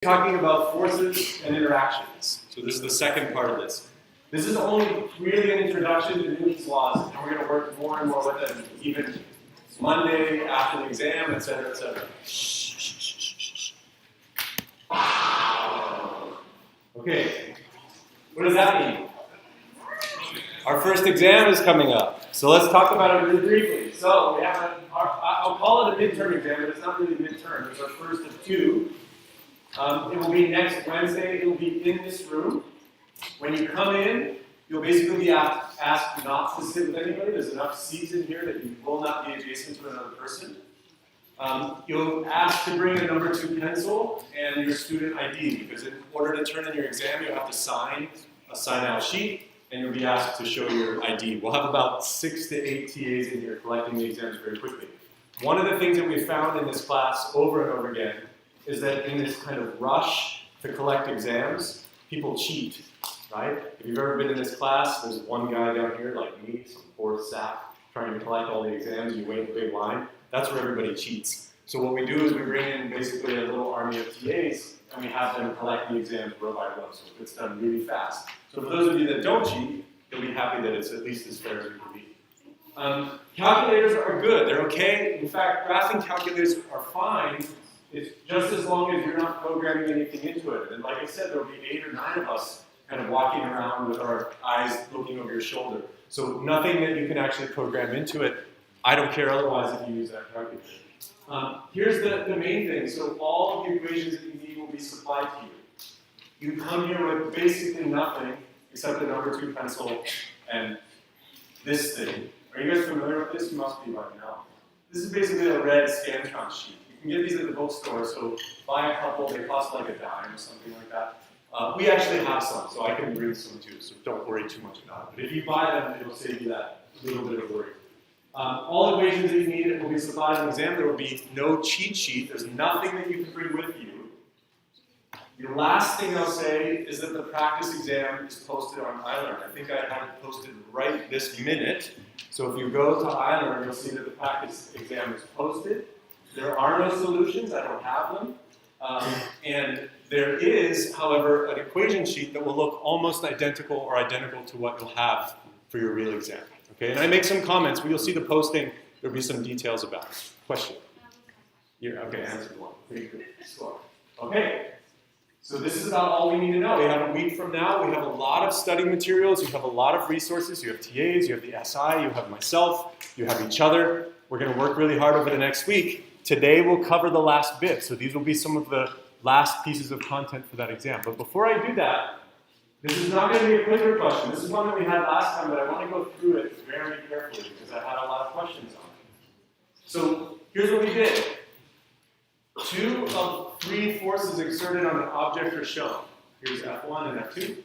Talking about forces and interactions. So this is the second part of this. This is only really an introduction to Newton's laws, and we're going to work more and more with them, even Monday after the exam, etc., etc. Okay, what does that mean? Our first exam is coming up, so let's talk about it really briefly. So we have I'll call it a midterm exam, but it's not really a midterm. It's our first of two. It will be next Wednesday. It will be in this room. When you come in, you'll basically be asked not to sit with anybody. There's enough seats in here that you will not be adjacent to another person. You'll ask to bring a number 2 pencil and your student ID, because in order to turn in your exam, you have to sign a sign-out sheet, and you'll be asked to show your ID. We'll have about 6 to 8 TAs in here collecting the exams very quickly. One of the things that we found in this class over and over again is that in this kind of rush to collect exams, people cheat, right? If you've ever been in this class, there's one guy down here like me, some poor sap, trying to collect all the exams, you wait in a big line. That's where everybody cheats. So what we do is we bring in basically a little army of TAs, and we have them collect the exams row by row, so it's done really fast. So for those of you that don't cheat, you'll be happy that it's at least as fair as it can be. Calculators are good, they're okay. In fact, graphing calculators are fine. It's just as long as you're not programming anything into it. And like I said, there'll be 8 or 9 of us kind of walking around with our eyes looking over your shoulder. So nothing that you can actually program into it. I don't care otherwise if you use that calculator. Here's the main thing. So all of the equations that you need will be supplied to you. You come here with basically nothing except a number 2 pencil and this thing. Are you guys familiar with this? You must be by now. This is basically a red Scantron sheet. You can get these at the bookstore, so buy a couple, they cost like a dime or something like that. We actually have some, so I can bring some too, so don't worry too much about it. But if you buy them, it'll save you that little bit of worry. All equations that you need will be supplied in the exam. There will be no cheat sheet. There's nothing that you can bring with you. The last thing I'll say is that the practice exam is posted on iLearn. I think I have it posted right this minute. So if you go to iLearn, you'll see that the practice exam is posted. There are no solutions, I don't have them. And there is, however, an equation sheet that will look almost identical or identical to what you'll have for your real exam. Okay, and I make some comments, but you'll see the posting, there'll be some details about it. Question? Yeah, okay, answer one. Pretty good. Okay, so this is about all we need to know. We have a week from now, we have a lot of study materials, you have a lot of resources, you have TAs, you have the SI, you have myself, you have each other. We're going to work really hard over the next week. Today we'll cover the last bit, so these will be some of the last pieces of content for that exam. But before I do that, this is not going to be a clicker question. This is one that we had last time, but I want to go through it very carefully because I had a lot of questions on it. So here's what we did. 2 of 3 forces exerted on an object are shown. Here's F1 and F2.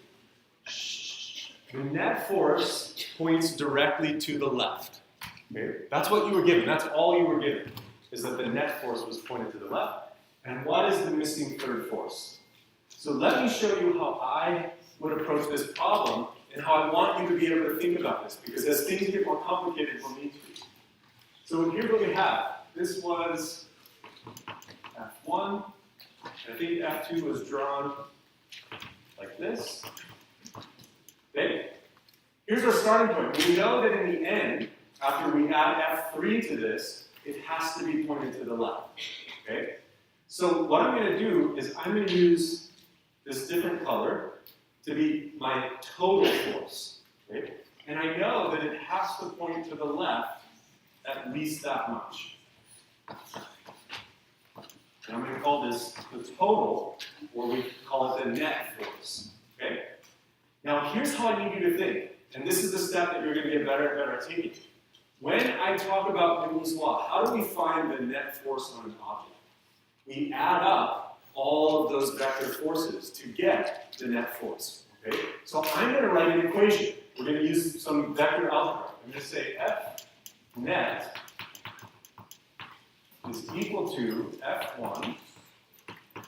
The net force points directly to the left. Okay? That's what you were given. That's all you were given, is that the net force was pointed to the left. And what is the missing third force? So let me show you how I would approach this problem and how I want you to be able to think about this, because as things get more complicated, we'll need to. So here's what we have. This was F1. I think F2 was drawn like this. Okay. Here's our starting point. We know that in the end, after we add F3 to this, it has to be pointed to the left. Okay? So what I'm going to do is I'm going to use this different color to be my total force. Okay? And I know that it has to point to the left at least that much. And I'm going to call this the total, or we call it the net force. Okay? Now here's how I need you to think. And this is the step that you're going to get better and better at taking. When I talk about Newton's law, how do we find the net force on an object? We add up all of those vector forces to get the net force. Okay? So I'm going to write an equation. We're going to use some vector algebra. I'm going to say F net is equal to F1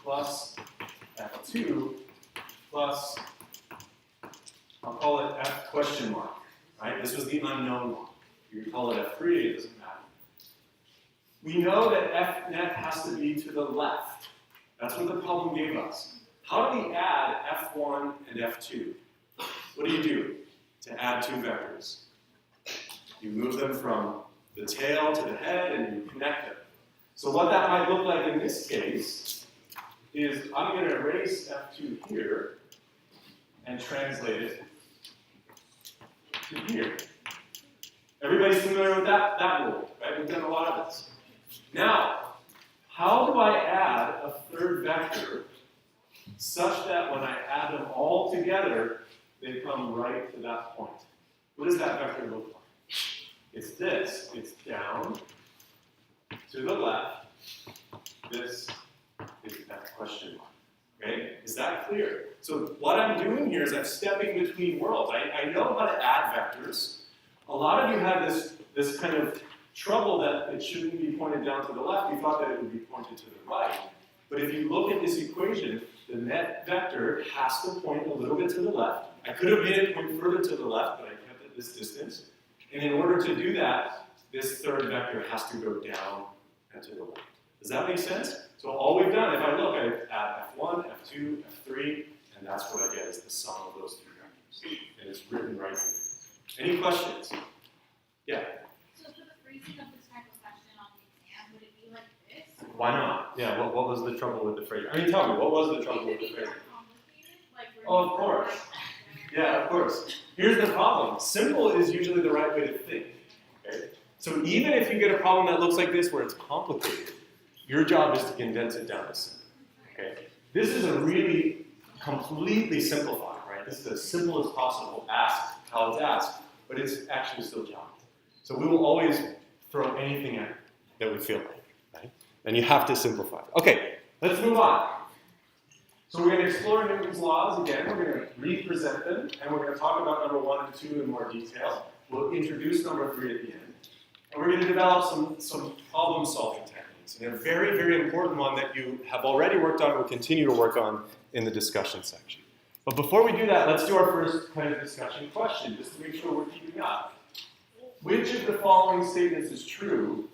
plus F2 plus, I'll call it F question mark. Right? This was the unknown one. You can call it F3, it doesn't matter. We know that F net has to be to the left. That's what the problem gave us. How do we add F1 and F2? What do? To add two vectors? You move them from the tail to the head and you connect them. So what that might look like in this case is I'm going to erase F2 here and translate it to here. Everybody's familiar with that rule, right? We've done a lot of this. Now, how do I add a third vector such that when I add them all together, they come right to that point? What does that vector look like? It's this. It's down to the left. This is that question mark. Okay? Is that clear? So what I'm doing here is I'm stepping between worlds. I know how to add vectors. A lot of you had this kind of trouble that it shouldn't be pointed down to the left. You thought that it would be pointed to the right. But if you look at this equation, the net vector has to point a little bit to the left. I could have made it point further to the left, but I kept it this distance. And in order to do that, this third vector has to go down and to the left. Does that make sense? So all we've done, if I look, I add F1, F2, F3, and that's what I get is the sum of those three vectors. And it's written right here. Any questions? Yeah? So for the phrasing of this type of question on the exam, would it be like this? Why not? Yeah, what was the trouble with the phrasing? I mean, tell me, what was the trouble with the phrasing? Oh, of course. Yeah, of course. Here's the problem. Simple is usually the right way to think. Okay? So even if you get a problem that looks like this where it's complicated, your job is to condense it down to simple. Okay? This is a really completely simplified, right? This is as simple as possible asked how it's asked, but it's actually still challenging. So we will always throw anything at it that we feel like, right? And you have to simplify. Okay, let's move on. So we're going to explore Newton's laws again. We're going to represent them, and we're going to talk about number 1 and 2 in more detail. We'll introduce number 3 at the end. And we're going to develop some problem-solving techniques. And a very, very important one that you have already worked on and will continue to work on in the discussion section. But before we do that, let's do our first kind of discussion question, just to make sure we're keeping up. Which of the following statements is true?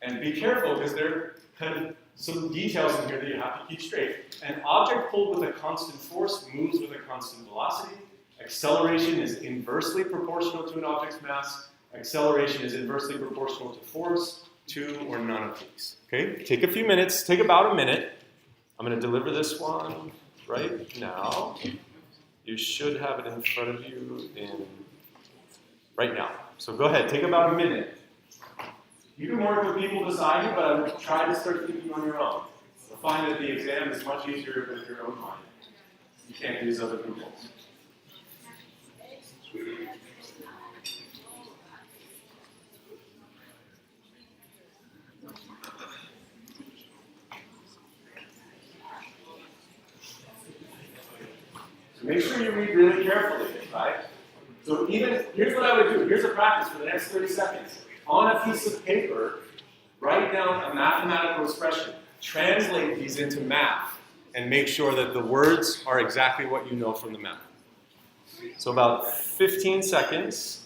And be careful, because there are kind of some details in here that you have to keep straight. An object pulled with a constant force moves with a constant velocity. Acceleration is inversely proportional to an object's mass. Acceleration is inversely proportional to force, 2 or none of these. Okay, take a few minutes, take about a minute. I'm going to deliver this one right now. You should have it in front of you right now. So go ahead, take about a minute. You can work with people beside you, but I would try to start thinking on your own. You'll find that the exam is much easier with your own mind. You can't use other people's. So make sure you read really carefully, right? So here's what I would do. Here's a practice for the next 30 seconds. On a piece of paper, write down a mathematical expression. Translate these into math and make sure that the words are exactly what you know from the math. So about 15 seconds.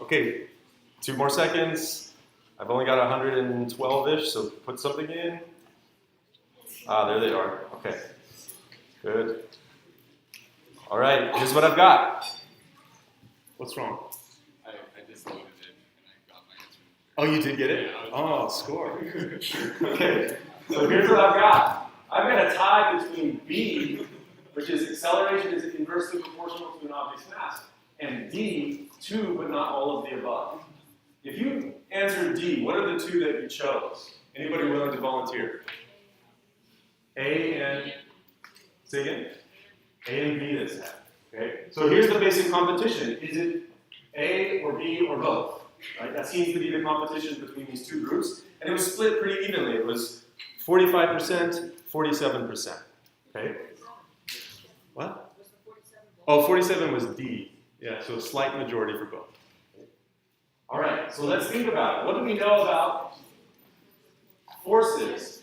Okay, 2 more seconds. I've only got 112-ish, so put something in. Ah, there they are. Okay, good. All right, here's what I've got. What's wrong? I just loaded it and I got my answer. Oh, you did get it? Oh, score. Okay, so here's what I've got. I've got a tie between B, which is acceleration is inversely proportional to an object's mass, and D, 2, but not all of the above. If you answered D, what are the 2 that you chose? Anybody willing to volunteer? A and, say again? A and B this time, okay? So here's the basic competition. Is it A or B or both? Right? That seems to be the competition between these 2 groups. And it was split pretty evenly. It was 45%, 47%, okay? What? Oh, 47 was D. Yeah, so a slight majority for both. All right, so let's think about it. What do we know about forces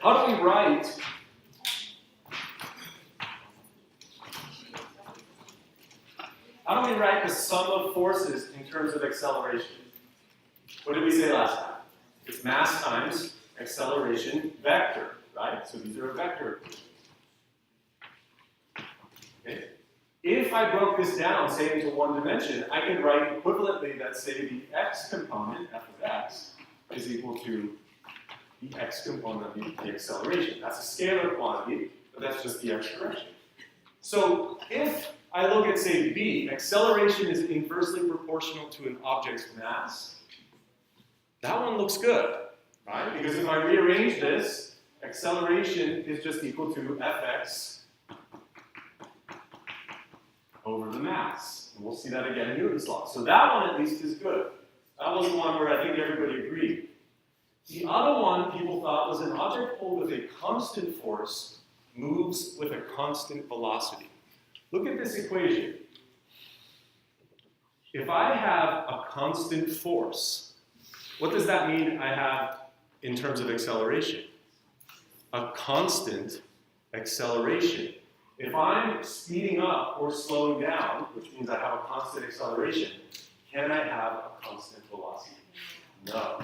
How do we write the sum of forces in terms of acceleration? What did we say last time? It's mass times acceleration vector, right? So these are a vector equation. Okay. If I broke this down, say into one dimension, I could write equivalently that, say, the x component, f of x, is equal to the x component of the acceleration. That's a scalar quantity, but that's just the x direction. So if I look at, say, b, acceleration is inversely proportional to an object's mass, that one looks good, right? Because if I rearrange this, acceleration is just equal to fx over the mass. And we'll see that again in Newton's law. So that one at least is good. That was the one where I think everybody agreed. The other one people thought was an object pulled with a constant force moves with a constant velocity. Look at this equation. If I have a constant force, what does that mean I have in terms of acceleration? A constant acceleration. If I'm speeding up or slowing down, which means I have a constant acceleration, can I have a constant velocity? No.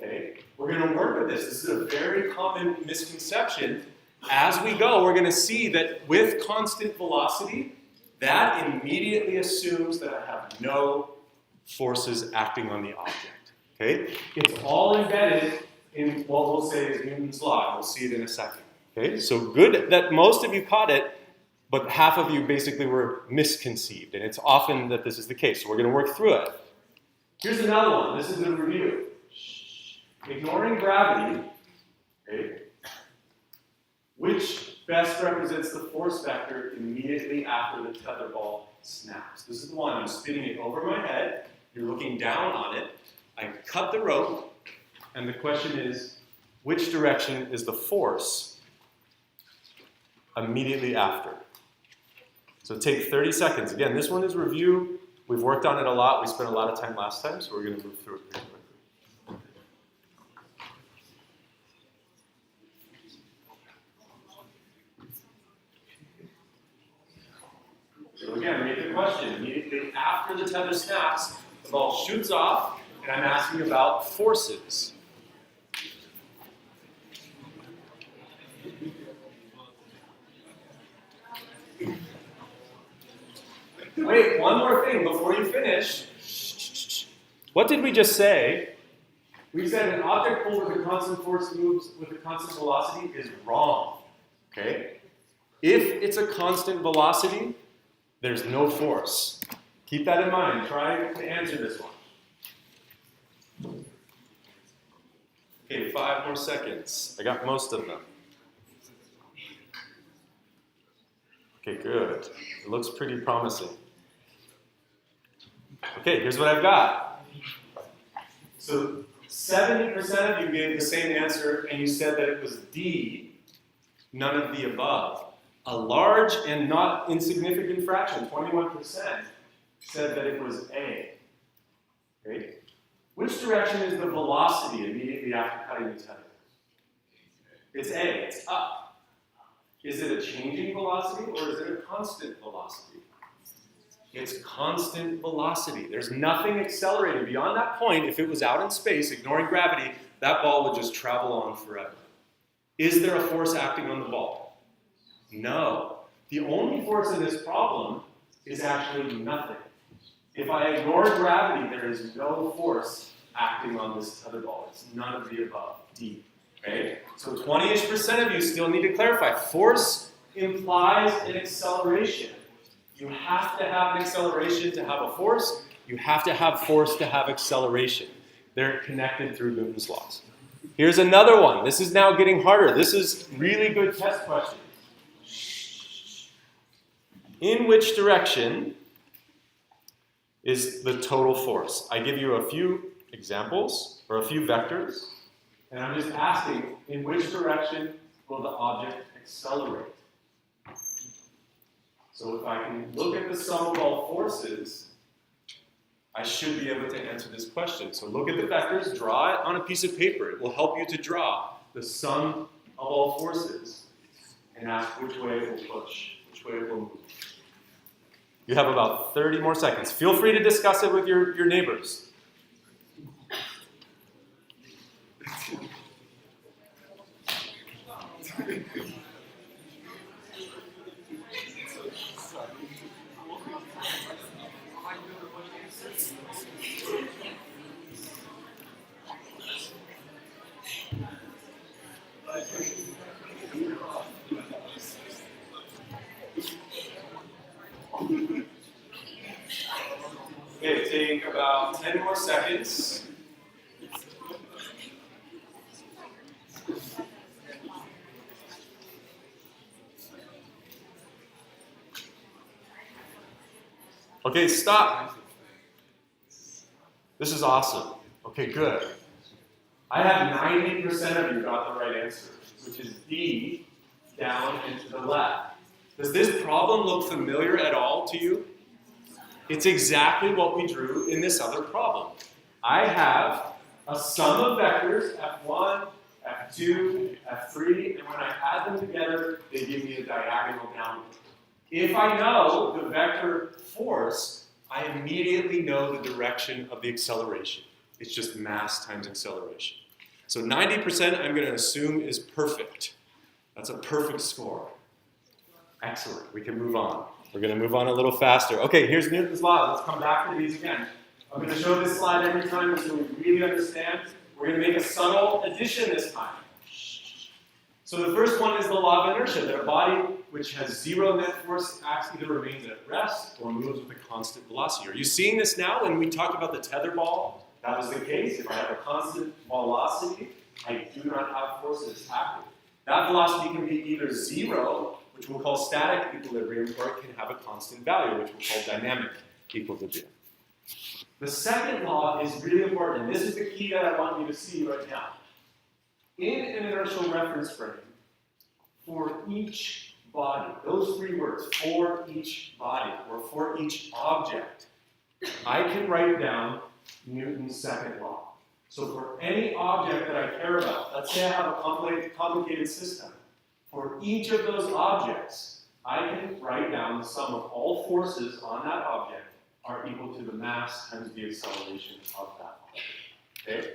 Okay? We're going to work with this. This is a very common misconception. As we go, we're going to see that with constant velocity, that immediately assumes that I have no forces acting on the object. Okay? It's all embedded in what we'll say is Newton's law. We'll see it in a second. Okay? So good that most of you caught it, but half of you basically were misconceived. And it's often that this is the case. So we're going to work through it. Here's another one. This is a review. Ignoring gravity, okay, which best represents the force vector immediately after the tether ball snaps? This is the one. I'm spinning it over my head. You're looking down on it. I cut the rope. And the question is, which direction is the force immediately after? So take 30 seconds. Again, this one is review. We've worked on it a lot. We spent a lot of time last time, so we're going to move through it pretty quickly. So again, read the question. Immediately after the tether snaps, the ball shoots off, and I'm asking about forces. Wait, one more thing before you finish. What did we just say? We said an object pulled with a constant force moves with a constant velocity is wrong. Okay? If it's a constant velocity, there's no force. Keep that in mind. Try to answer this one. Okay, 5 more seconds. I got most of them. Okay, good. It looks pretty promising. Okay, here's what I've got. So 70% of you gave the same answer, and you said that it was D, none of the above. A large and not insignificant fraction, 21%, said that it was A. Okay? Which direction is the velocity immediately after cutting the tether? It's A, it's up. Is it a changing velocity or is it a constant velocity? It's constant velocity. There's nothing accelerating. Beyond that point, if it was out in space, ignoring gravity, that ball would just travel on forever. Is there a force acting on the ball? No. The only force in this problem is actually nothing. If I ignore gravity, there is no force acting on this tether ball. It's none of the above. D. Okay? So 20-ish% of you still need to clarify. Force implies an acceleration. You have to have an acceleration to have a force. You have to have force to have acceleration. They're connected through Newton's laws. Here's another one. This is now getting harder. This is really good test question. In which direction is the total force? I give you a few examples or a few vectors, and I'm just asking, in which direction will the object accelerate? So if I can look at the sum of all forces, I should be able to answer this question. So look at the vectors, draw it on a piece of paper. It will help you to draw the sum of all forces and ask which way it will push, which way it will move. You have about 30 more seconds. Feel free to discuss it with your neighbors. Okay, take about 10 more seconds. Okay, stop. This is awesome. Okay, good. I have 90% of you got the right answer, which is D, down and to the left. Does this problem look familiar at all to you? It's exactly what we drew in this other problem. I have a sum of vectors, F1, F2, F3, and when I add them together, they give me a diagonal downward. If I know the vector force, I immediately know the direction of the acceleration. It's just mass times acceleration. So 90% I'm going to assume is perfect. That's a perfect score. Excellent. We can move on. We're going to move on a little faster. Okay, here's Newton's law. Let's come back to these again. I'm going to show this slide every time so we really understand. We're going to make a subtle addition this time. So the first one is the law of inertia, that a body which has zero net force either remains at rest or moves with a constant velocity. Are you seeing this now? When we talked about the tether ball, that was the case. If I have a constant velocity, I do not have forces active. That velocity can be either zero, which we'll call static equilibrium, or it can have a constant value, which we'll call dynamic equilibrium. The second law is really important, and this is the key that I want you to see right now. In an inertial reference frame, for each body, those three words, for each body, or for each object, I can write down Newton's second law. So for any object that I care about, let's say I have a complicated system, for each of those objects, I can write down the sum of all forces on that object are equal to the mass times the acceleration of that object. Okay?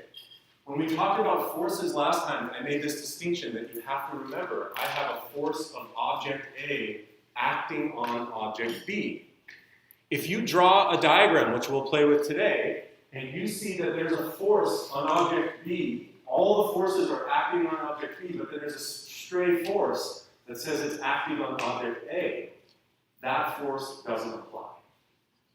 When we talked about forces last time, I made this distinction that you have to remember. I have a force of object A acting on object B. If you draw a diagram, which we'll play with today, and you see that there's a force on object B, all the forces are acting on object B, but then there's a stray force that says it's acting on object A, that force doesn't apply.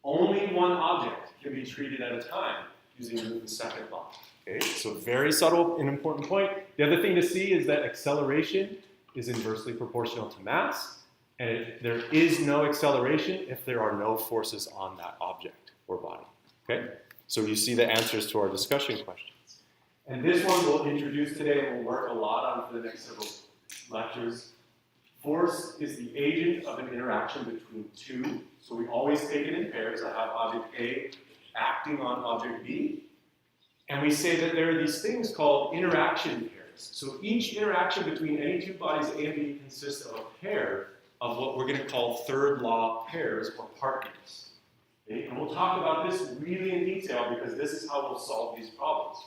Only one object can be treated at a time using Newton's second law. Okay, so very subtle and important point. The other thing to see is that acceleration is inversely proportional to mass, and there is no acceleration if there are no forces on that object or body. Okay, so you see the answers to our discussion questions. And this one we'll introduce today and we'll work a lot on for the next several lectures. Force is the agent of an interaction between two. So we always take it in pairs. I have object A acting on object B. And we say that there are these things called interaction pairs. So each interaction between any two bodies A and B consists of a pair of what we're going to call third law pairs or partners. Okay? And we'll talk about this really in detail because this is how we'll solve these problems.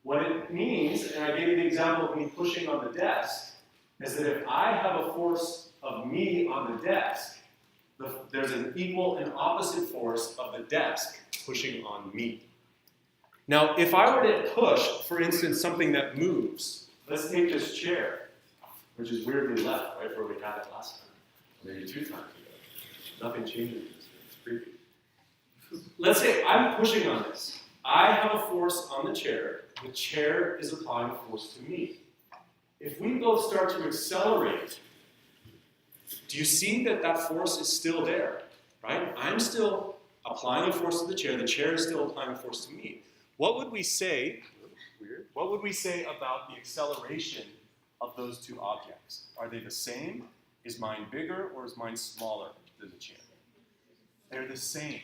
What it means, and I gave you the example of me pushing on the desk, is that if I have a force of me on the desk, there's an equal and opposite force of the desk pushing on me. Now, if I were to push, for instance, something that moves, let's take this chair, which is weirdly left, right, where we had it last time, maybe 2 times ago. Nothing changes. It's creepy. Let's say I'm pushing on this. I have a force on the chair is applying a force to me. If we both start to accelerate, do you see that that force is still there, right? I'm still applying a force to the chair is still applying a force to me. What would we say, what would we say about the acceleration of those two objects? Are they the same? Is mine bigger or is mine smaller than the chair? They're the same,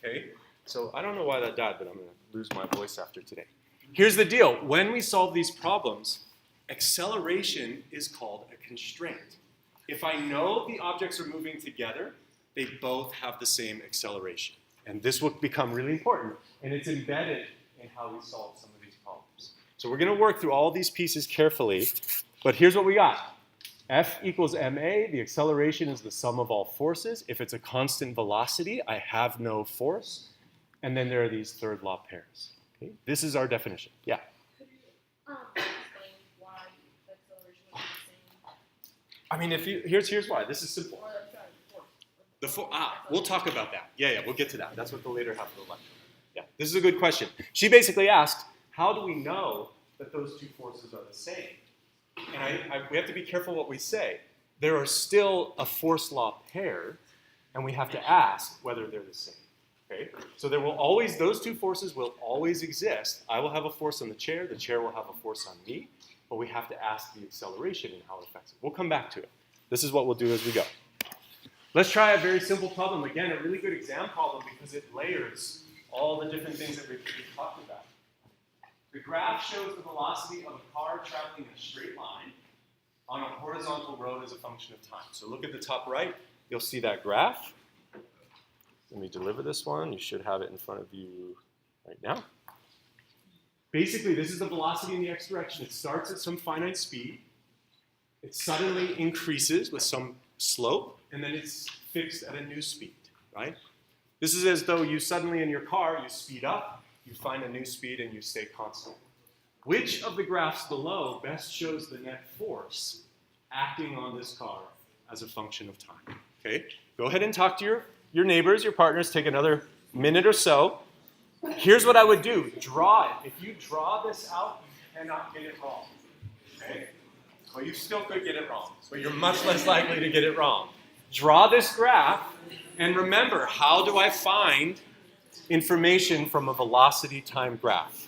okay? So I don't know why that died, but I'm going to lose my voice after today. Here's the deal. When we solve these problems, Acceleration is called a constraint. If I know the objects are moving together, they both have the same acceleration. And this will become really important, and it's embedded in how we solve some of these problems. So we're going to work through all these pieces carefully, but here's what we got. F equals ma, the acceleration is the sum of all forces. If it's a constant velocity, I have no force. And then there are these third law pairs. Okay? This is our definition. Yeah? Could you explain why the acceleration was the same? I mean, here's why. This is simple. Or, I'm sorry, force. We'll talk about that. Yeah, we'll get to that. That's what the later half of the lecture. Yeah, this is a good question. She basically asked, how do we know that those two forces are the same? And we have to be careful what we say. There are still a force law pair, and we have to ask whether they're the same. Okay? So there will always, those two forces will always exist. I will have a force on the chair will have a force on me, but we have to ask the acceleration and how it affects it. We'll come back to it. This is what we'll do as we go. Let's try a very simple problem. Again, a really good exam problem because it layers all the different things that we've talked about. The graph shows the velocity of a car traveling in a straight line on a horizontal road as a function of time. So look at the top right. You'll see that graph. Let me deliver this one. You should have it in front of you right now. Basically, this is the velocity in the x direction. It starts at some finite speed. It suddenly increases with some slope, and then it's fixed at a new speed, right? This is as though you suddenly in your car, you speed up, you find a new speed, and you stay constant. Which of the graphs below best shows the net force acting on this car as a function of time? Okay, go ahead and talk to your neighbors, your partners, take another minute or so. Here's what I would do. Draw it. If you draw this out, you cannot get it wrong. Okay? Well, you still could get it wrong, but you're much less likely to get it wrong. Draw this graph, and remember, how do I find information from a velocity time graph?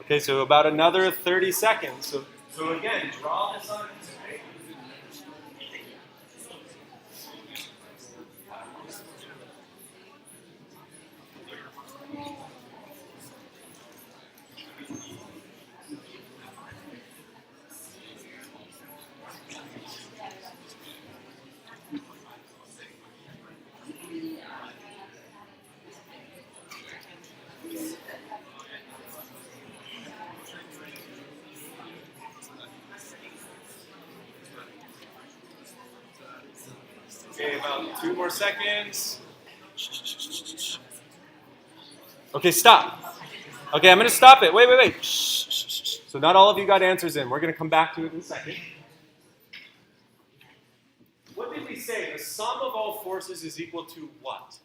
Okay, so about another 30 seconds. So again, draw this on a piece of paper. Okay, about 2 more seconds. Okay, stop. Okay, I'm going to stop it. Wait. So not all of you got answers in. We're going to come back to it in a second. What did we say? The sum of all forces is equal to what?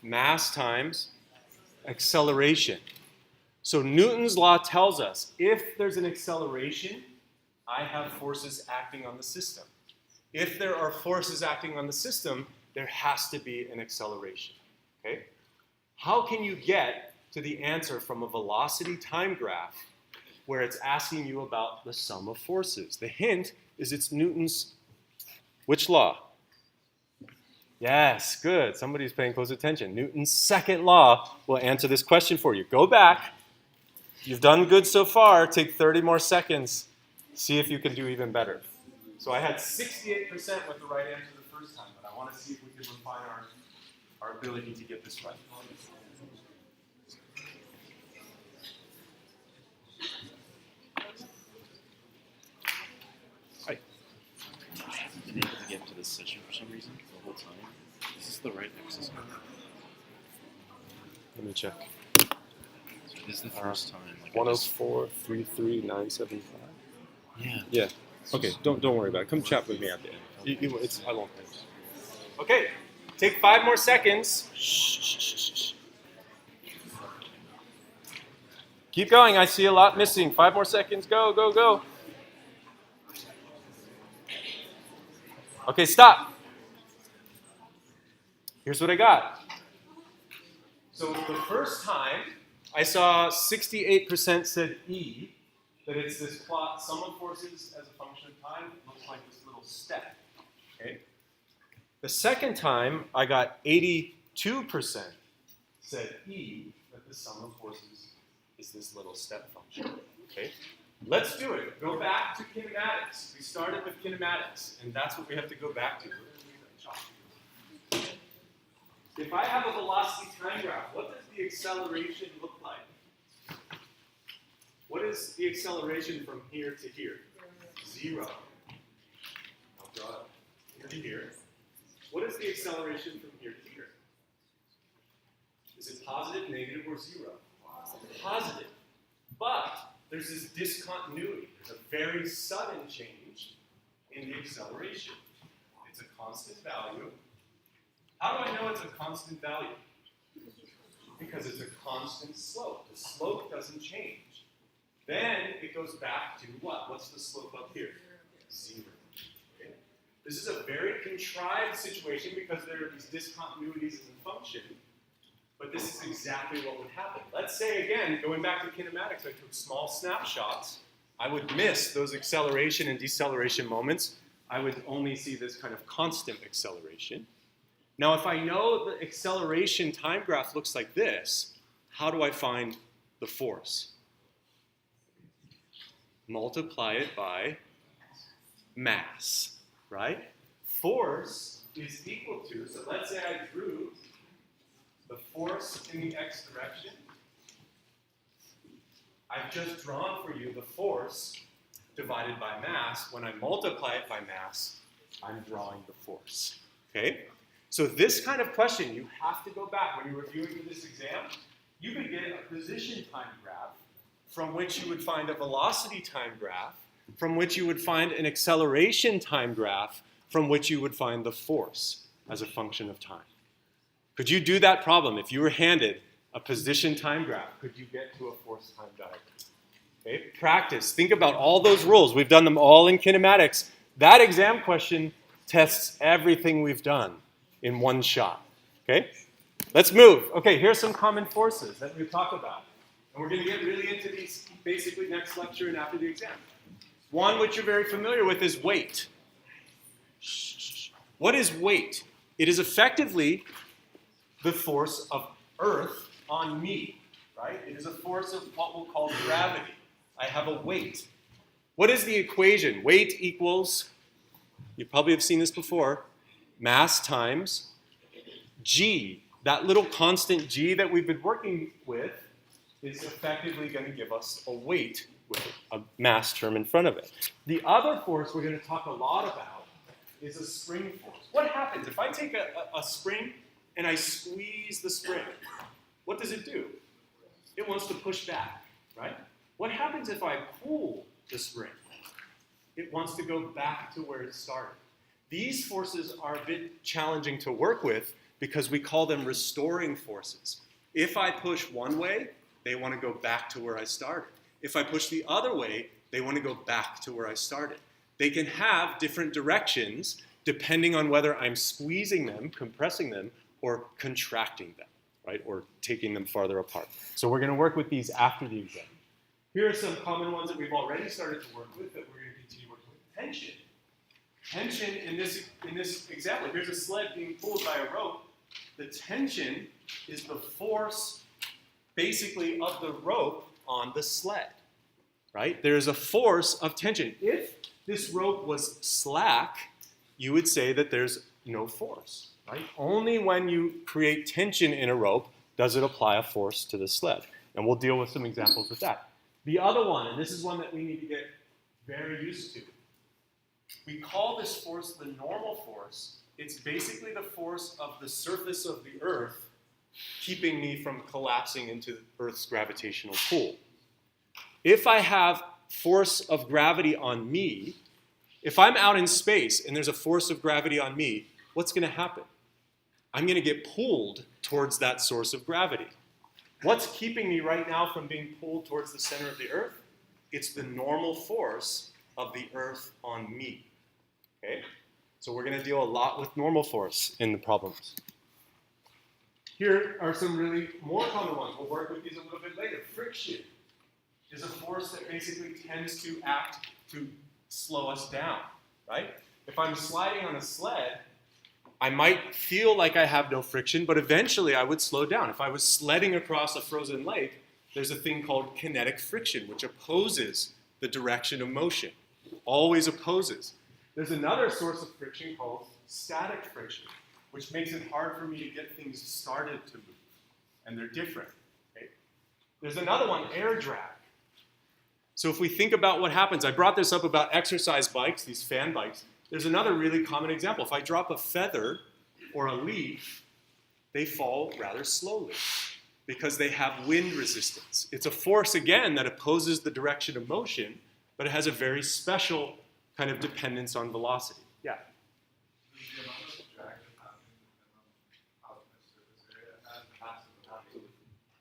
Mass times acceleration. So Newton's law tells us if there's an acceleration, I have forces acting on the system. If there are forces acting on the system, there has to be an acceleration. Okay? How can you get to the answer from a velocity time graph where it's asking you about the sum of forces? The hint is it's Newton's which law? Yes, good. Somebody's paying close attention. Newton's second law will answer this question for you. Go back. You've done good so far. Take 30 more seconds. See if you can do even better. So I had 68% with the right answer the first time, but I want to see if we can refine our ability to get this right. Hi. I haven't been able to get into this session for some reason the whole time. Is this the right exercise? Let me check. So this is the first time. Like 104, 33975. Yeah. Yeah. Okay, don't worry about it. Come chat with me at the end. I won't pay. Okay, take 5 more seconds. Shh. Keep going. I see a lot missing. 5 more seconds. Go. Okay, stop. Here's what I got. So the first time, I saw 68% said E, that it's this plot, sum of forces as a function of time. It looks like this little step. Okay. The second time, I got 82% said E, that the sum of forces is this little step function. Okay. Let's do it. Go back to kinematics. We started with kinematics, and that's what we have to go back to. If I have a velocity time graph, what does the acceleration look like? What is the acceleration from here to here? 0. I'll draw it here to here. What is the acceleration from here to here? Is it positive, negative, or 0? Positive. But there's this discontinuity. There's a very sudden change in the acceleration. It's a constant value. How do I know it's a constant value? Because it's a constant slope. The slope doesn't change. Then it goes back to what? What's the slope up here? 0. Okay. This is a very contrived situation because there are these discontinuities in the function. But this is exactly what would happen. Let's say, again, going back to kinematics, I took small snapshots. I would miss those acceleration and deceleration moments. I would only see this kind of constant acceleration. Now, if I know the acceleration time graph looks like this, how do I find the force? Multiply it by mass, right? Force is equal to, so let's say I drew the force in the x direction. I've just drawn for you the force divided by mass. When I multiply it by mass, I'm drawing the force, okay? So this kind of question, you have to go back. When you're reviewing for this exam, you could get a position time graph from which you would find a velocity time graph, from which you would find an acceleration time graph, from which you would find the force as a function of time. Could you do that problem? If you were handed a position time graph, could you get to a force time diagram? Okay, practice. Think about all those rules. We've done them all in kinematics. That exam question tests everything we've done in one shot. Okay? Let's move. Okay, here's some common forces that we talk about. And we're going to get really into these basically next lecture and after the exam. One which you're very familiar with is weight. What is weight? It is effectively the force of Earth on me, right? It is a force of what we'll call gravity. I have a weight. What is the equation? Weight equals, you probably have seen this before, mass times g. That little constant g that we've been working with is effectively going to give us a weight with a mass term in front of it. The other force we're going to talk a lot about is a spring force. What happens if I take a spring and I squeeze the spring? What does it do? It wants to push back, right? What happens if I pull the spring? It wants to go back to where it started. These forces are a bit challenging to work with because we call them restoring forces. If I push one way, they want to go back to where I started. If I push the other way, they want to go back to where I started. They can have different directions depending on whether I'm squeezing them, compressing them, or contracting them, right? Or taking them farther apart. So we're going to work with these after the exam. Here are some common ones that we've already started to work with that we're going to continue working with. Tension. Tension in this example, here's a sled being pulled by a rope. The tension is the force, basically, of the rope on the sled, right? There's a force of tension. If this rope was slack, you would say that there's no force, right? Only when you create tension in a rope does it apply a force to the sled. And we'll deal with some examples with that. The other one, and this is one that we need to get very used to, we call this force the normal force. It's basically the force of the surface of the Earth keeping me from collapsing into Earth's gravitational pull. If I have force of gravity on me, if I'm out in space and there's a force of gravity on me, what's going to happen? I'm going to get pulled towards that source of gravity. What's keeping me right now from being pulled towards the center of the Earth? It's the normal force of the Earth on me. Okay? So we're going to deal a lot with normal force in the problems. Here are some really more common ones. We'll work with these a little bit later. Friction is a force that basically tends to act to slow us down, right? If I'm sliding on a sled, I might feel like I have no friction, but eventually I would slow down. If I was sledding across a frozen lake, there's a thing called kinetic friction, which opposes the direction of motion. Always opposes. There's another source of friction called static friction, which makes it hard for me to get things started to move. And they're different. Okay? There's another one, air drag. So if we think about what happens, I brought this up about exercise bikes, these fan bikes. There's another really common example. If I drop a feather or a leaf, they fall rather slowly because they have wind resistance. It's a force, again, that opposes the direction of motion, but it has a very special kind of dependence on velocity. Yeah?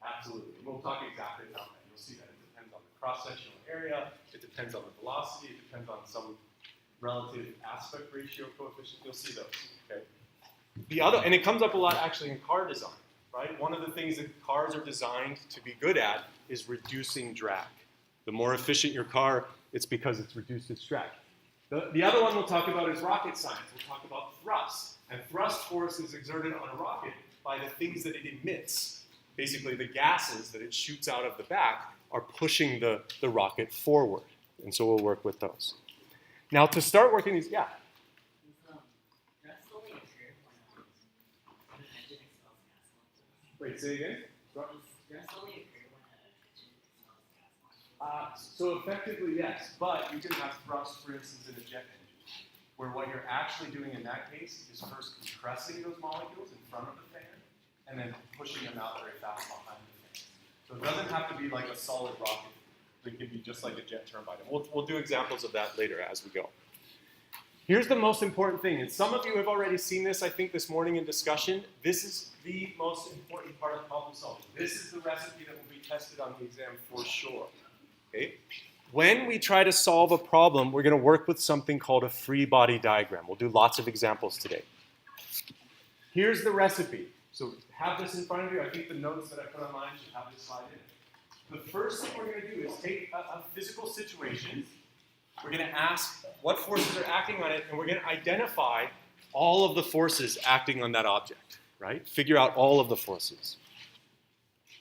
Absolutely. We'll talk exactly about that. You'll see that it depends on the cross-sectional area, it depends on the velocity, it depends on some relative aspect ratio coefficient. You'll see those. Okay. And it comes up a lot actually in car design, right? One of the things that cars are designed to be good at is reducing drag. The more efficient your car, it's because it's reduced its drag. The other one we'll talk about is rocket science. We'll talk about thrust. And thrust force is exerted on a rocket by the things that it emits. Basically, the gases that it shoots out of the back are pushing the rocket forward. And so we'll work with those. Now, to start working these, yeah? Wait, say again? So effectively, yes, but you can have thrust, for instance, in a jet engine, where what you're actually doing in that case is first compressing those molecules in front of the fan, and then pushing them out very fast behind the fan. So it doesn't have to be like a solid rocket. It can be just like a jet turbine. We'll do examples of that later as we go. Here's the most important thing, and some of you have already seen this, I think, this morning in discussion. This is the most important part of problem solving. This is the recipe that will be tested on the exam for sure. Okay? When we try to solve a problem, we're going to work with something called a free body diagram. We'll do lots of examples today. Here's the recipe. So have this in front of you. I think the notes that I put online should have this slide in. The first thing we're going to do is take a physical situation. We're going to ask what forces are acting on it, and we're going to identify all of the forces acting on that object, right? Figure out all of the forces.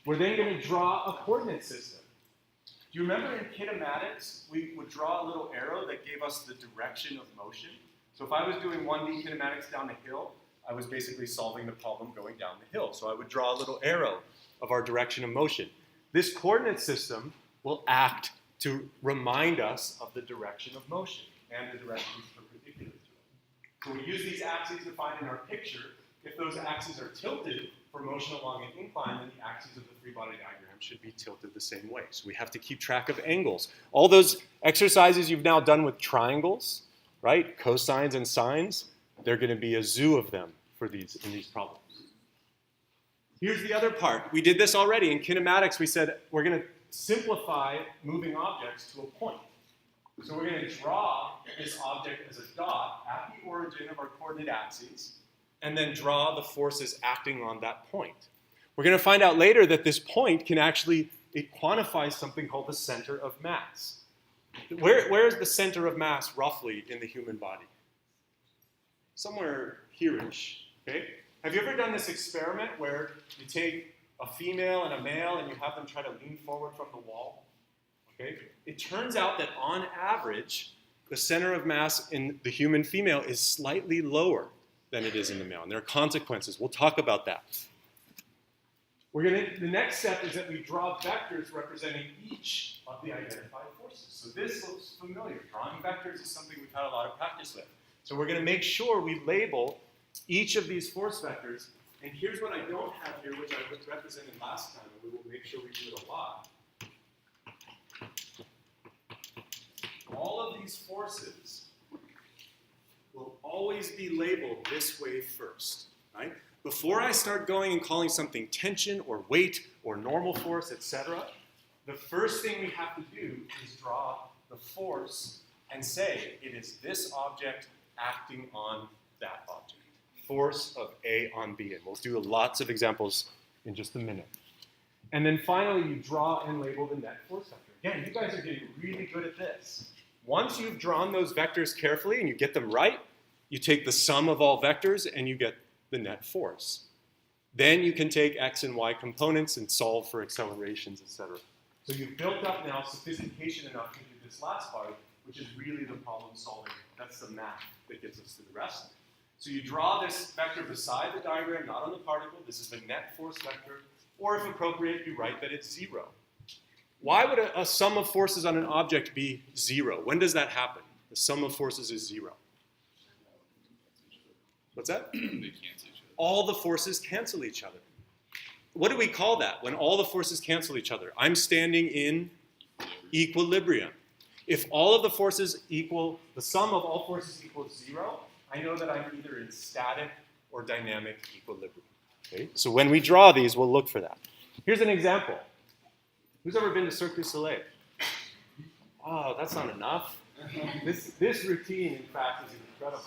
We're then going to draw a coordinate system. Do you remember in kinematics, we would draw a little arrow that gave us the direction of motion? So if I was doing 1D kinematics down the hill, I was basically solving the problem going down the hill. So I would draw a little arrow of our direction of motion. This coordinate system will act to remind us of the direction of motion and the directions perpendicular to it. So we use these axes defined in our picture. If those axes are tilted for motion along an incline, then the axes of the free body diagram should be tilted the same way. So we have to keep track of angles. All those exercises you've now done with triangles, right? Cosines and sines, they're going to be a zoo of them for in these problems. Here's the other part. We did this already. In kinematics, we said we're going to simplify moving objects to a point. So we're going to draw this object as a dot at the origin of our coordinate axes, and then draw the forces acting on that point. We're going to find out later that this point can actually, it quantifies something called the center of mass. Where is the center of mass roughly in the human body? Somewhere here-ish, okay? Have you ever done this experiment where you take a female and a male and you have them try to lean forward from the wall? Okay? It turns out that on average, the center of mass in the human female is slightly lower than it is in the male. And there are consequences. We'll talk about that. The next step is that we draw vectors representing each of the identified forces. So this looks familiar. Drawing vectors is something we've had a lot of practice with. So we're going to make sure we label each of these force vectors. And here's what I don't have here, which I represented last time, and we will make sure we do it a lot. All of these forces will always be labeled this way first, right? Before I start going and calling something tension or weight or normal force, etc., the first thing we have to do is draw the force and say it is this object acting on that object. force of A on B. And we'll do lots of examples in just a minute. And then finally, you draw and label the net force vector. Again, you guys are getting really good at this. Once you've drawn those vectors carefully and you get them right, you take the sum of all vectors and you get the net force. Then you can take x and y components and solve for accelerations, etc. So you've built up now sophistication enough to do this last part, which is really the problem solving. That's the math that gets us to the rest. So you draw this vector beside the diagram, not on the particle. This is the net force vector. Or if appropriate, you write that it's 0. Why would a sum of forces on an object be 0? When does that happen? The sum of forces is 0. What's that? They cancel each other. All the forces cancel each other. What do we call that when all the forces cancel each other? I'm standing in equilibrium. If all of the forces equal, the sum of all forces equals 0, I know that I'm either in static or dynamic equilibrium. Okay? So when we draw these, we'll look for that. Here's an example. Who's ever been to Cirque du Soleil? Oh, that's not enough. This routine, in fact, is incredible.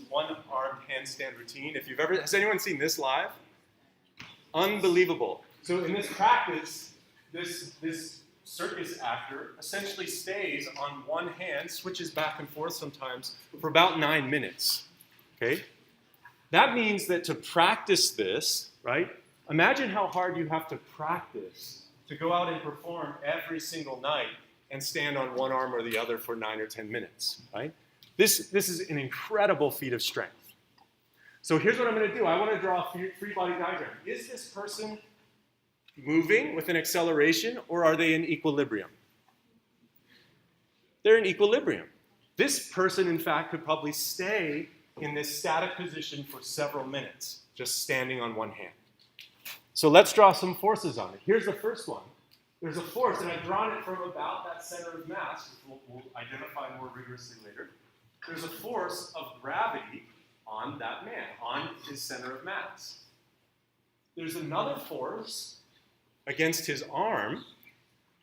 One-armed handstand routine. Has anyone seen this live? Unbelievable. So in this practice, this circus actor essentially stays on one hand, switches back and forth sometimes for about 9 minutes. Okay? That means that to practice this, right? Imagine how hard you have to practice to go out and perform every single night and stand on one arm or the other for 9 or 10 minutes, right? This is an incredible feat of strength. So here's what I'm going to do. I want to draw a free body diagram. Is this person moving with an acceleration, or are they in equilibrium? They're in equilibrium. This person, in fact, could probably stay in this static position for several minutes, just standing on one hand. So let's draw some forces on it. Here's the first one. There's a force, and I've drawn it from about that center of mass, which we'll identify more rigorously later. There's a force of gravity on that man, on his center of mass. There's another force against his arm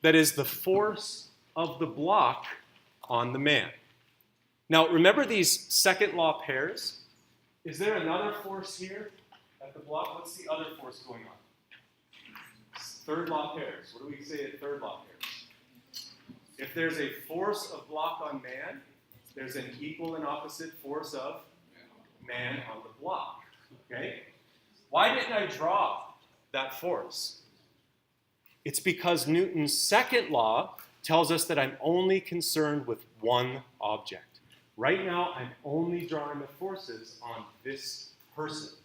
that is the force of the block on the man. Now, remember these second law pairs? Is there another force here at the block? What's the other force going on? Third law pairs. What do we say at third law pairs? If there's a force of block on man, there's an equal and opposite force of man on the block. Okay? Why didn't I draw that force? It's because Newton's second law tells us that I'm only concerned with one object. Right now, I'm only drawing the forces on this person.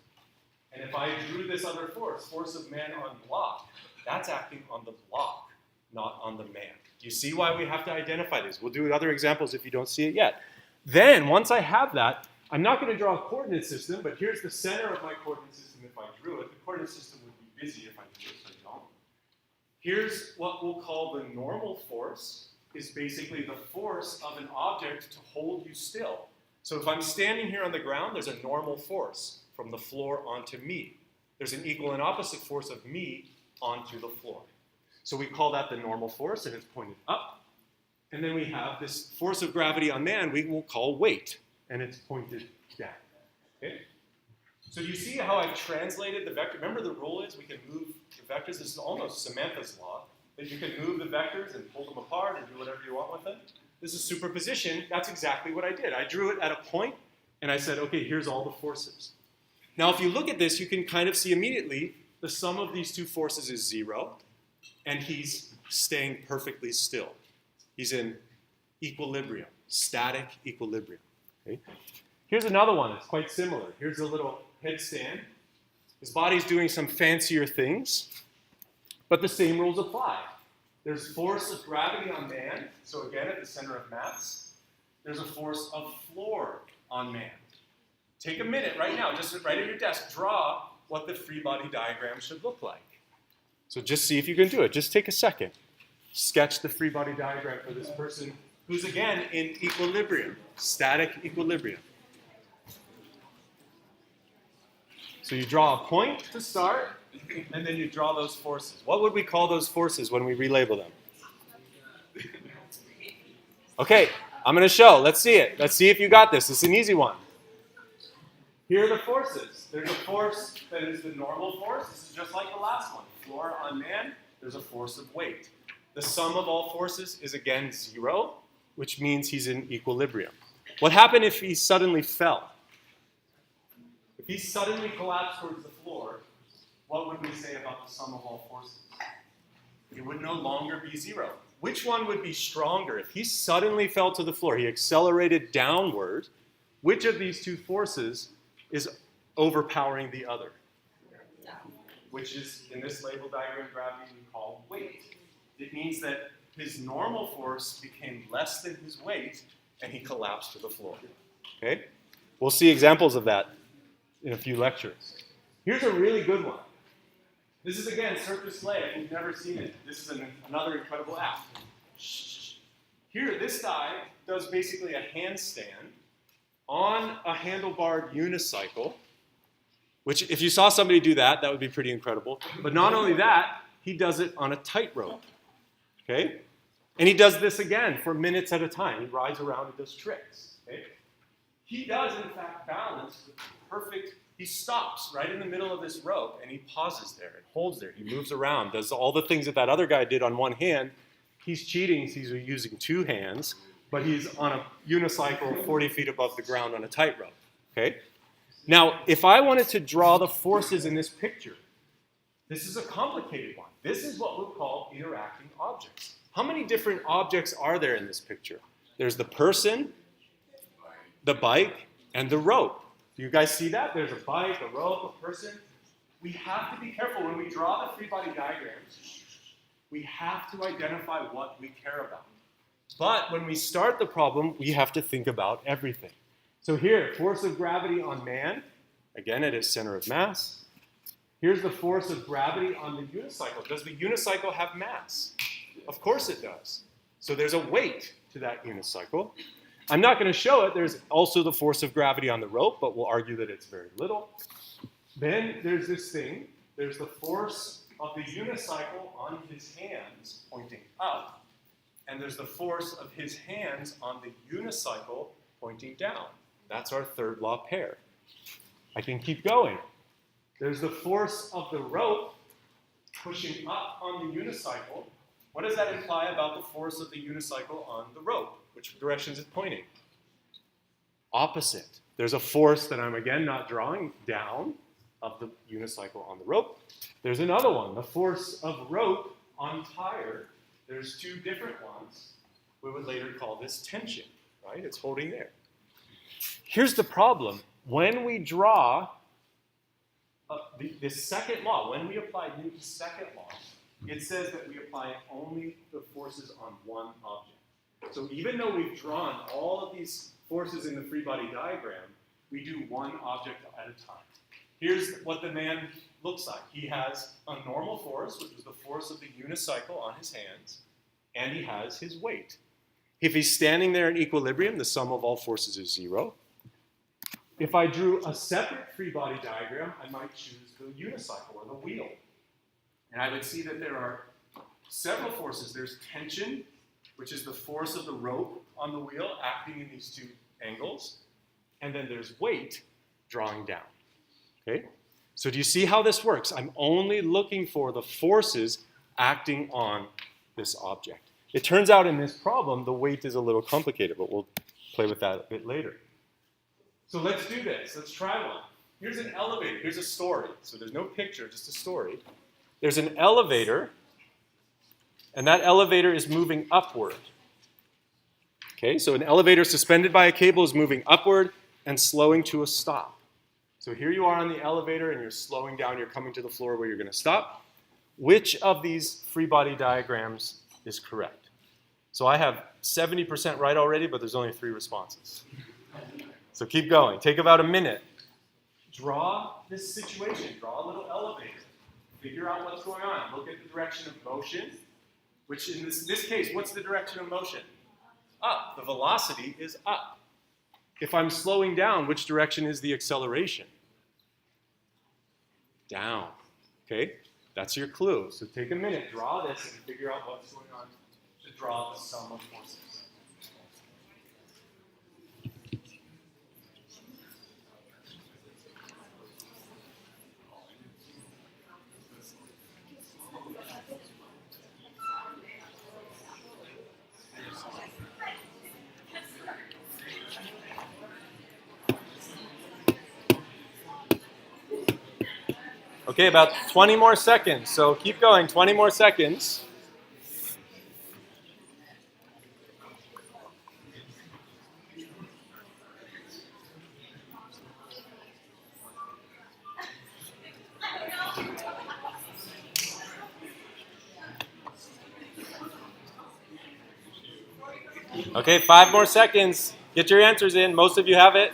And if I drew this other force of man on block, that's acting on the block, not on the man. Do you see why we have to identify these? We'll do other examples if you don't see it yet. Then, once I have that, I'm not going to draw a coordinate system, but here's the center of my coordinate system if I drew it. The coordinate system would be busy if I drew it, so I don't. Here's what we'll call the normal force, is basically the force of an object to hold you still. So if I'm standing here on the ground, there's a normal force from the floor onto me. There's an equal and opposite force of me onto the floor. So we call that the normal force, and it's pointed up. And then we have this force of gravity on man we will call weight, and it's pointed down. Okay? So do you see how I've translated the vector? Remember the rule is we can move the vectors. This is almost Samantha's law, that you can move the vectors and pull them apart and do whatever you want with them. This is superposition. That's exactly what I did. I drew it at a point, and I said, okay, here's all the forces. Now, if you look at this, you can kind of see immediately the sum of these two forces is 0, and he's staying perfectly still. He's in equilibrium, static equilibrium. Okay? Here's another one that's quite similar. Here's a little headstand. His body's doing some fancier things, but the same rules apply. There's force of gravity on man, so again at the center of mass. There's a force of floor on man. Take a minute right now, just right at your desk, draw what the free body diagram should look like. So just see if you can do it. Just take a second. Sketch the free body diagram for this person who's again in equilibrium, static equilibrium. So you draw a point to start, and then you draw those forces. What would we call those forces when we relabel them? Okay, I'm going to show. Let's see it. Let's see if you got this. It's an easy one. Here are the forces. There's a force that is the normal force. This is just like the last one. Floor on man, there's a force of weight. The sum of all forces is again 0, which means he's in equilibrium. What happened if he suddenly fell? If he suddenly collapsed towards the floor, what would we say about the sum of all forces? It would no longer be 0. Which one would be stronger? If he suddenly fell to the floor, he accelerated downward, which of these two forces is overpowering the other? Which is, in this label diagram gravity, we call weight. It means that his normal force became less than his weight, and he collapsed to the floor. Okay? We'll see examples of that in a few lectures. Here's a really good one. This is, again, Cirque du Soleil. If you've never seen it, this is another incredible act. Here, this guy does basically a handstand on a handlebarred unicycle, which if you saw somebody do that, that would be pretty incredible. But not only that, he does it on a tightrope. Okay? And he does this again for minutes at a time. He rides around and does tricks. Okay? He does, in fact, balance with perfect. He stops right in the middle of this rope and he pauses there and holds there. He moves around, does all the things that other guy did on one hand. He's cheating, he's using 2 hands, but he's on a unicycle 40 feet above the ground on a tightrope. Okay? Now, if I wanted to draw the forces in this picture, this is a complicated one. This is what we'll call interacting objects. How many different objects are there in this picture? There's the person, the bike, and the rope. Do you guys see that? There's a bike, a rope, a person. We have to be careful when we draw the free body diagrams. We have to identify what we care about. But when we start the problem, we have to think about everything. So here, force of gravity on man, again at its center of mass. Here's the force of gravity on the unicycle. Does the unicycle have mass? Of course it does. So there's a weight to that unicycle. I'm not going to show it. There's also the force of gravity on the rope, but we'll argue that it's very little. Then there's this thing. There's the force of the unicycle on his hands pointing up. And there's the force of his hands on the unicycle pointing down. That's our third law pair. I can keep going. There's the force of the rope pushing up on the unicycle. What does that imply about the force of the unicycle on the rope? Which direction is it pointing? Opposite. There's a force that I'm, again, not drawing down of the unicycle on the rope. There's another one, the force of rope on tire. There's 2 different ones. We would later call this tension, right? It's holding there. Here's the problem. When we draw the second law, when we apply Newton's second law, it says that we apply only the forces on one object. So even though we've drawn all of these forces in the free body diagram, we do one object at a time. Here's what the man looks like. He has a normal force, which is the force of the unicycle on his hands, and he has his weight. If he's standing there in equilibrium, the sum of all forces is 0. If I drew a separate free body diagram, I might choose the unicycle or the wheel. And I would see that there are several forces. There's tension, which is the force of the rope on the wheel acting in these 2 angles. And then there's weight drawing down. Okay? So do you see how this works? I'm only looking for the forces acting on this object. It turns out in this problem, the weight is a little complicated, but we'll play with that a bit later. So let's do this. Let's try one. Here's an elevator. Here's a story. So there's no picture, just a story. There's an elevator, and that elevator is moving upward. Okay, so an elevator suspended by a cable is moving upward and slowing to a stop. So here you are on the elevator, and you're slowing down. You're coming to the floor where you're going to stop. Which of these free body diagrams is correct? So I have 70% right already, but there's only 3 responses. So keep going. Take about a minute. Draw this situation. Draw a little elevator. Figure out what's going on. Look at the direction of motion, which in this case, what's the direction of motion? Up. The velocity is up. If I'm slowing down, which direction is the acceleration? Down. Okay? That's your clue. So take a minute, draw this, and figure out what's going on to draw the sum of forces. Okay, about 20 more seconds. So keep going, 20 more seconds. Okay, 5 more seconds. Get your answers in. Most of you have it.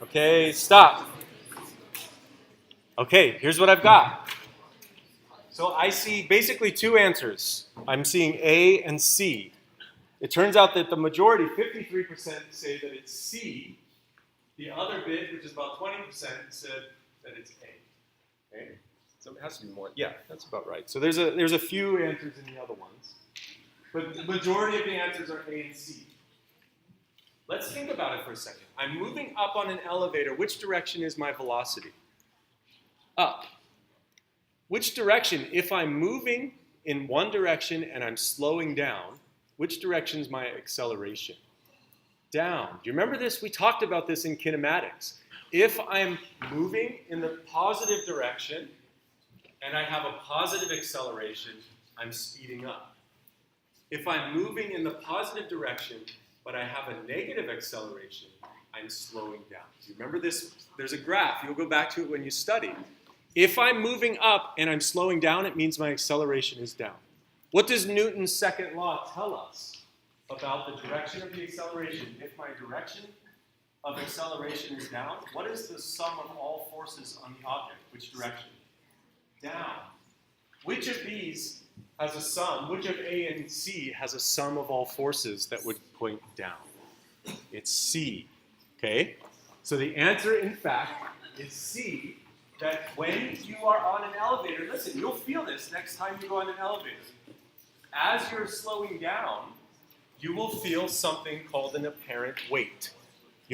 Okay, stop. Okay, here's what I've got. So I see basically 2 answers. I'm seeing A and C. It turns out that the majority, 53%, say that it's C. The other bit, which is about 20%, said that it's A. Okay? So it has to be more. Yeah, that's about right. So there's a few answers in the other ones. But the majority of the answers are A and C. Let's think about it for a second. I'm moving up on an elevator. Which direction is my velocity? Up. Which direction, if I'm moving in one direction and I'm slowing down, which direction is my acceleration? Down. Do you remember this? We talked about this in kinematics. If I'm moving in the positive direction and I have a positive acceleration, I'm speeding up. If I'm moving in the positive direction but I have a negative acceleration, I'm slowing down. Do you remember this? There's a graph. You'll go back to it when you study. If I'm moving up and I'm slowing down, it means my acceleration is down. What does Newton's second law tell us about the direction of the acceleration? If my direction of acceleration is down, what is the sum of all forces on the object? Which direction? Down. Which of these has a sum? Which of A and C has a sum of all forces that would point down? It's C. Okay? So the answer, in fact, is C, that when you are on an elevator, listen, you'll feel this next time you go on an elevator. As you're slowing down, you will feel something called an apparent weight.